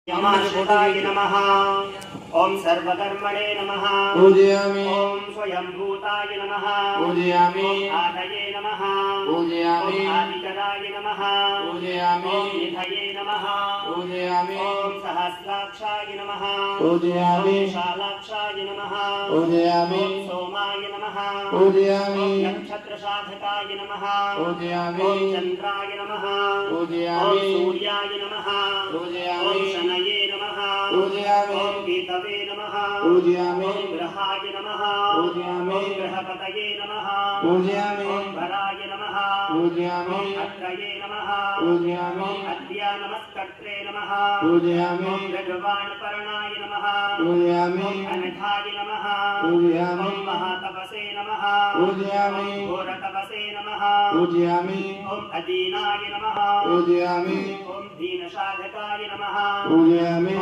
यमाश्रिताय नमः। ओम सर्वकर्मणे नमः। पूजयामि। ओम स्वयंभूताय नमः। पूजयामि। ओम आदये नमः। पूजयामि। ओम आदिकराय नमः। पूजयामि। ओम निधये नमः। पूजयामि। ओम सहस्राक्षाय नमः। पूजयामि। ओम शालाक्षाय नमः। पूजयामि। ओम सोमाय नमः। पूजयामि। ओम नक्षत्रसाधकाय नमः। पूजयामि। ओम चंद्राय नमः। पूजयामि। ओम सूर्याय नमः। पूजयामि। ओम शनये नमः। पूजयामि। ओम केतवे नमः। पूजयामि। ओम ग्रहाय नमः। पूजयामि। ओम ग्रहपतये नमः। पूजयामि। ओम भराय नमः। पूजयामि। ओम अत्रये नमः। पूजयामि। ओम अद्या नमस्कर्त्रे नमः। पूजयामि। ओम गजवाणपर्णाय नमः। पूजयामि। ओम अनघाय नमः। पूजयामि। ओम महातपसे नमः। पूजयामि। ओम घोरतपसे नमः। पूजयामि। ओम अदीनाय नमः। पूजयामि। ओम दीनसाधकाय नमः। पूजयामि।